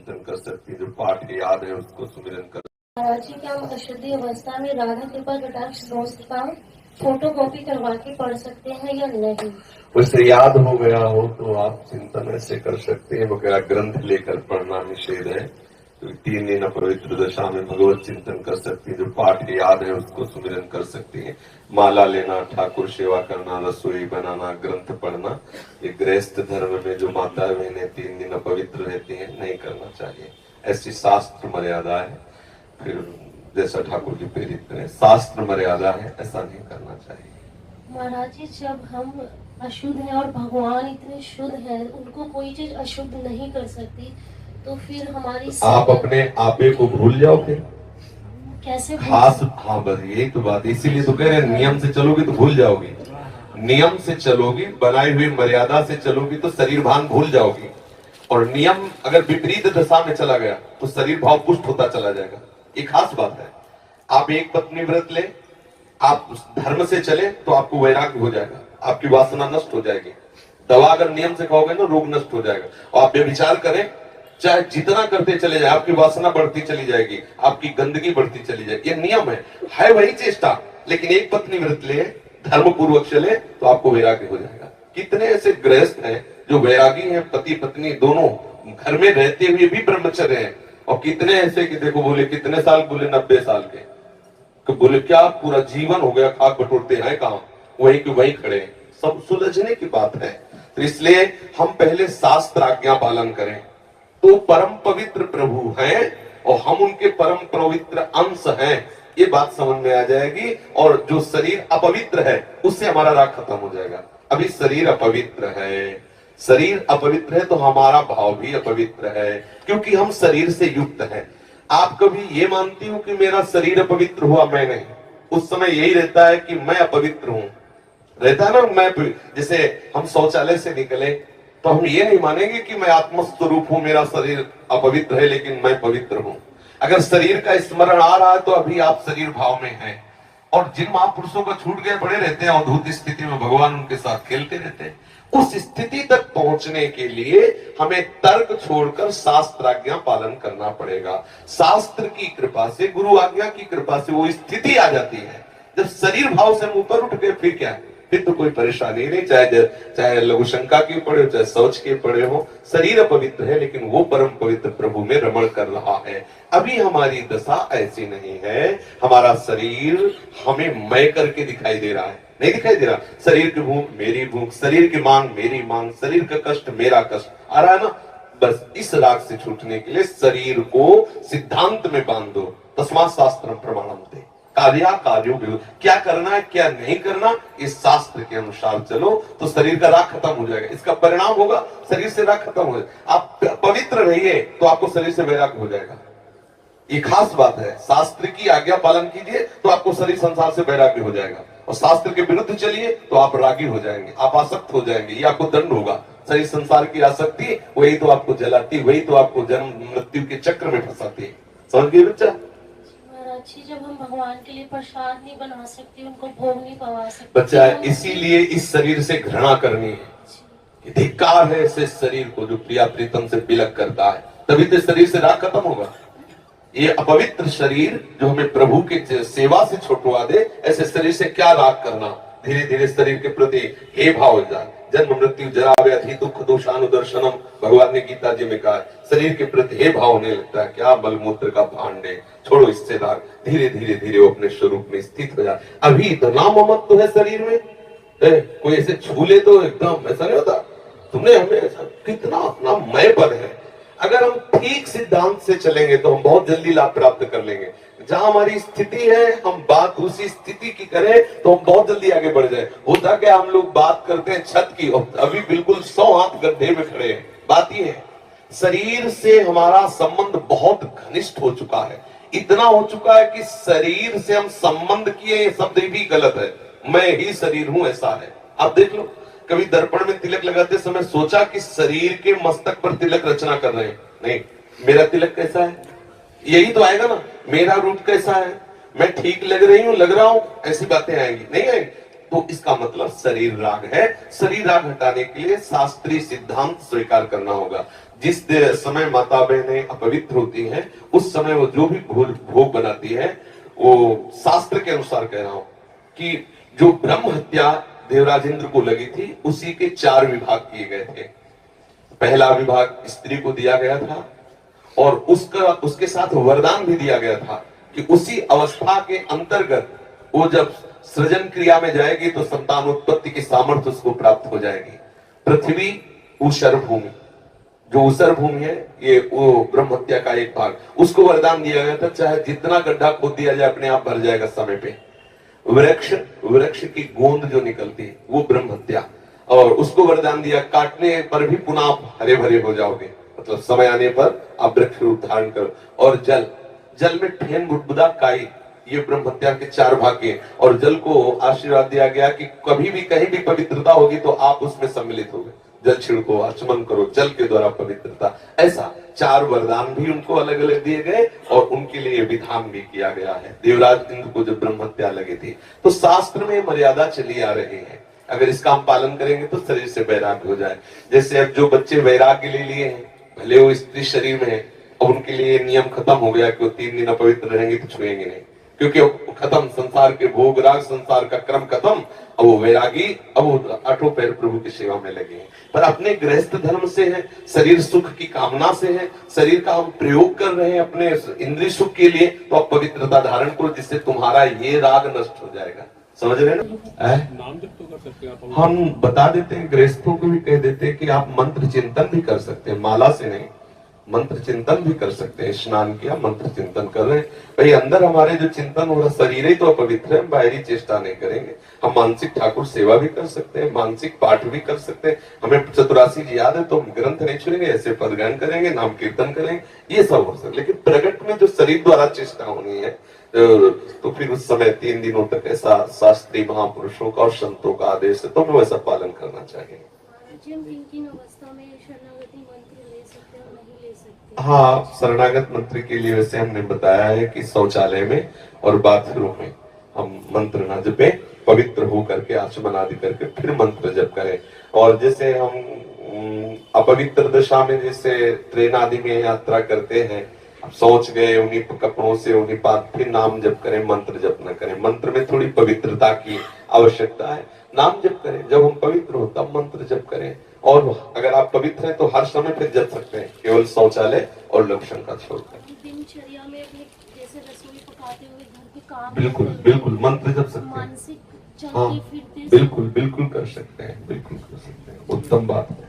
चिंतन कर सकती है, जो पाठ याद है उसको सुमिरन कर। महाराज जी, क्या हम अशुद्धि अवस्था में राधा कृपा कटाक्ष स्तोत्र का फोटो कॉपी करवा के पढ़ सकते हैं या नहीं? वैसे याद हो गया हो तो आप चिंतन ऐसे कर सकते हैं, वगैरह ग्रंथ लेकर पढ़ना निषेध है। तो 3 दिन अपवित्र दशा में भगवत चिंतन कर सकती है, जो पाठ याद है उसको सुमिरन कर सकती है। माला लेना, ठाकुर सेवा करना, रसोई बनाना, ग्रंथ पढ़ना, ये गृहस्थ धर्म में जो माता बहनें 3 दिन अपवित्र रहती हैं, नहीं करना चाहिए। ऐसी शास्त्र मर्यादा है। फिर जैसा ठाकुर जी प्रेरित करें, शास्त्र मर्यादा है, ऐसा नहीं करना चाहिए। महाराज जी, जब हम अशुद्ध हैं और भगवान इतने शुद्ध हैं, उनको कोई चीज अशुद्ध नहीं कर सकती, तो फिर हमारी आप अपने आपे को भूल जाओ फिर कैसे? खास, हाँ बस यही तो बात, इसीलिए तो कह रहे हैं नियम से चलोगी तो भूल जाओगी। नियम से चलोगी, बनाई हुई मर्यादा से चलोगी तो शरीर भान भूल जाओगी। और नियम अगर विपरीत दशा में चला गया तो शरीर भाव पुष्ट होता चला जाएगा। ये खास बात है। आप एक पत्नी व्रत ले, आप धर्म से चले तो आपको वैराग्य हो जाएगा, आपकी वासना नष्ट हो जाएगी। दवा अगर नियम से खाओगे ना, रोग नष्ट हो जाएगा। और आप व्यभिचार करें, चाहे जितना करते चले जाए, आपकी वासना बढ़ती चली जाएगी, आपकी गंदगी बढ़ती चली जाएगी। ये नियम है वही चेष्टा। लेकिन एक पत्नी व्रत ले, धर्म पूर्वक चले तो आपको वैराग्य हो जाएगा। कितने ऐसे गृहस्थ हैं जो वैरागी हैं, पति पत्नी दोनों घर में रहते हुए भी ब्रह्मचर्य हैं। और कितने ऐसे कि देखो, बोले कितने साल, बोले 90 साल के। तो बोले क्या पूरा जीवन हो गया, खाक बटोरते हैं कहाँ, वहीं के वहीं खड़े। सब सुलझने की बात है। तो इसलिए हम पहले शास्त्र आज्ञा पालन करें, तो परम पवित्र प्रभु हैं और हम उनके परम पवित्र अंश हैं, ये बात समझ में आ जाएगी। और जो शरीर अपवित्र है उससे हमारा राग खत्म हो जाएगा। अभी शरीर अपवित्र है, शरीर अपवित्र है तो हमारा भाव भी अपवित्र है, क्योंकि हम शरीर से युक्त हैं। आप कभी ये मानती हो कि मेरा शरीर अपवित्र हुआ? मैं नहीं। उस समय यही रहता है कि मैं अपवित्र हूं, रहता है ना। मैं जैसे हम शौचालय से निकले तो हम ये नहीं मानेंगे कि मैं आत्मस्वरूप हूं, मेरा शरीर अपवित्र है लेकिन मैं पवित्र हूं। अगर शरीर का स्मरण आ रहा है तो अभी आप शरीर भाव में हैं। और जिन महापुरुषों को छूट गए पड़े रहते हैं अवधूत स्थिति में, भगवान उनके साथ खेलते रहते हैं। उस स्थिति तक पहुंचने के लिए हमें तर्क छोड़कर शास्त्र आज्ञा पालन करना पड़ेगा। शास्त्र की कृपा से, गुरु आज्ञा की कृपा से वो स्थिति आ जाती है जब शरीर भाव से ऊपर उठ गए। फिर क्या है? फिर तो कोई परेशानी नहीं, चाहे लघु शंका की पड़े हो, चाहे शौच के पड़े हो। शरीर अपवित्र है लेकिन वो परम पवित्र प्रभु में रमण कर रहा है। अभी हमारी दशा ऐसी नहीं है। हमारा शरीर हमें मैं करके दिखाई दे रहा है, नहीं दिखाई दे रहा। शरीर की भूख मेरी भूख, शरीर की मांग मेरी मांग, शरीर का कष्ट मेरा कष्ट आ रहा है ना। बस इस राग से छूटने के लिए शरीर को सिद्धांत में बांध दो। तस्मात् शास्त्रम प्रमाणम कार्या कार्यो, क्या करना है क्या नहीं करना, इस शास्त्र के अनुसार चलो तो शरीर का राग खत्म हो जाएगा। इसका परिणाम होगा शरीर से राग खत्म हो जाएगा। आप पवित्र रहिए तो आपको शरीर से वैराग्य हो जाएगा। ये खास बात है। शास्त्र की आज्ञा पालन कीजिए तो आपको शरीर संसार से वैराग्य हो जाएगा। और शास्त्र के विरुद्ध चलिए तो आप रागी हो जाएंगे, आप आसक्त हो जाएंगे, ये आपको दंड होगा। शरीर संसार की आसक्ति वही तो आपको जलाती, वही तो आपको जन्म मृत्यु के चक्र में फंसाती है। समझ गए बच्चा? जब हम भगवान के लिए प्रसाद नहीं बना सकते, उनको भोग नहीं पवा सकते बच्चा, इसीलिए इस शरीर से घृणा करनी है। धिक्कार है ऐसे शरीर को जो प्रिया प्रीतम से बिलक करता है, तभी तो शरीर से राग खत्म होगा। ये अपवित्र शरीर जो हमें प्रभु के सेवा से छुटवा दे, ऐसे शरीर से क्या राग करना। धीरे धीरे शरीर के प्रति हे भाव हो जाए। जन्म मृत्यु जरा व्याधि दुख दोषानुदर्शनम, भगवान ने गीता जी में कहा। शरीर के प्रति हे भाव होने लगता है, क्या मलमूत्र का भांड है, छोड़ो इससे राग। धीरे धीरे धीरे वो अपने स्वरूप में स्थित हो जाए। अभी इतना ममत्व है शरीर में, कोई ऐसे छू ले तो एकदम ऐसा नहीं होता। तुमने हमें ऐसा कितना अपना मैं पर है। अगर हम ठीक सिद्धांत से चलेंगे तो हम बहुत जल्दी लाभ प्राप्त कर लेंगे। जहां हमारी स्थिति है हम बात उसी स्थिति की करें तो हम बहुत जल्दी आगे बढ़ जाए। होता क्या, हम लोग बात करते हैं छत की, अभी बिल्कुल 100 हाथ गड्ढे में खड़े हैं। बात ये है, शरीर से हमारा संबंध बहुत घनिष्ठ हो चुका है। इतना हो चुका है कि शरीर से हम संबंध किए, ये शब्द भी गलत है। मैं ही शरीर हूं ऐसा है। आप देख लो, कभी दर्पण में तिलक लगाते समय सोचा कि शरीर के मस्तक पर तिलक रचना कर रहे हैं? नहीं। मेरा तिलक कैसा है, यही तो आएगा ना। मेरा रूप कैसा है, मैं ठीक लग रही हूं, लग रहा हूं, ऐसी बातें आएंगी नहीं आएंगी। तो इसका मतलब शरीर राग है। शरीर राग हटाने के लिए शास्त्रीय सिद्धांत स्वीकार करना होगा। जिस समय माता बहनें अपवित्र होती हैं, उस समय वो जो भी भोग बनाती है, वो शास्त्र के अनुसार कह रहा हूं कि जो ब्रह्म हत्या देवराजेंद्र को लगी थी, उसी के 4 विभाग किए गए थे। पहला विभाग स्त्री को दिया गया था और उसके साथ वरदान भी दिया गया था कि उसी अवस्था के अंतर्गत वो जब सृजन क्रिया में जाएगी तो संतानोत्पत्ति की सामर्थ्य उसको प्राप्त हो जाएगी। पृथ्वी ऊषर भूमि, जो ऊषर भूमि है, ये वो ब्रह्म हत्या का एक भाग, उसको वरदान दिया गया था, चाहे जितना गड्ढा खोद दिया जाए अपने आप भर जाएगा समय पे। वृक्ष की गोंद जो निकलती है वो ब्रह्म हत्या, और उसको वरदान दिया काटने पर भी पुनः आप हरे भरे हो जाओगे, मतलब समय आने पर आप वृक्ष रूप धारण करो। और जल में ठेन बुदबुदा काई, ये ब्रह्म हत्या के 4 भाग के। और जल को आशीर्वाद दिया गया कि कभी भी कहीं भी पवित्रता होगी तो आप उसमें सम्मिलित होगे, जल छिड़को, आचमन करो, जल के द्वारा पवित्रता। ऐसा 4 वरदान भी उनको अलग अलग दिए गए और उनके लिए विधान भी किया गया है। देवराज इंद्र को जब ब्रह्म हत्या लगी थी तो शास्त्र में मर्यादा चली आ रही है, अगर इसका हम पालन करेंगे तो शरीर से वैराग्य हो जाए। जैसे अब जो बच्चे वैराग्य ले लिए हैं, भले वो स्त्री शरीर में है, अब उनके लिए नियम खत्म हो गया कि वो 3 दिन अपवित्र रहेंगे तो छुएंगे नहीं, क्योंकि अब खत्म संसार के भोग राग, संसार का क्रम खत्म। अब वो वैरागी, अब वो 8 पैर प्रभु की सेवा में लगे हैं। पर अपने गृहस्थ धर्म से है, शरीर सुख की कामना से है, शरीर का हम प्रयोग कर रहे हैं अपने इंद्रिय सुख के लिए, तो आप पवित्रता धारण करो, जिससे तुम्हारा ये राग नष्ट हो जाएगा। समझ रहे हैं ना? नाम जप तो कर सकते हैं आप। हम बता देते हैं, गृहस्थों को भी कह देते हैं कि आप मंत्र चिंतन भी कर सकते हैं, माला से नहीं, मंत्र चिंतन भी कर सकते हैं। स्नान किया, मंत्र चिंतन कर रहे हैं, भाई अंदर हमारे जो चिंतन हो रहा, शरीर ही तो अपवित्र है, बाहरी चेष्टा नहीं करेंगे। हम मानसिक ठाकुर सेवा भी कर सकते हैं, मानसिक पाठ भी कर सकते हैं। हमें चतुरासी जी याद है तो हम ग्रंथ नहीं छुएंगे, ऐसे पद गायन करेंगे, नाम कीर्तन करेंगे, ये सब हो सकता है। लेकिन प्रगट में जो शरीर द्वारा चेष्टा होनी है, तो फिर उस समय 3 दिनों तक ऐसा शास्त्री महापुरुषों का और संतों का आदेश है, तो हमें वैसा पालन करना चाहिए। किन अवस्था में शरणागति मंत्र ले सकते हैं और नहीं ले सकते? हाँ, शरणागत मंत्र के लिए वैसे हमने बताया है कि शौचालय में और बाथरूम में हम मंत्र न जपे, पवित्र हो करके आचमन आदि करके फिर मंत्र जप करें। और जैसे हम अपवित्र दशा में जैसे ट्रेन आदि में यात्रा करते हैं, अब सोच गए उन्हीं कपड़ों से उन्हीं पास, फिर नाम जप करें, मंत्र जप न करें। मंत्र में थोड़ी पवित्रता की आवश्यकता है, नाम जप करें, जब हम पवित्र हो तब मंत्र जप करें। और अगर आप पवित्र हैं तो हर समय फिर जप सकते हैं, केवल शौचालय और लक्षण का छोड़कर। दिनचर्या में अपने जैसे रसोई पकाते हुए घर के काम बिल्कुल बिल्कुल मंत्र जप सकते हैं। मानसिक हाँ चलते फिरते बिल्कुल कर सकते हैं, बिल्कुल कर सकते हैं, उत्तम बात है।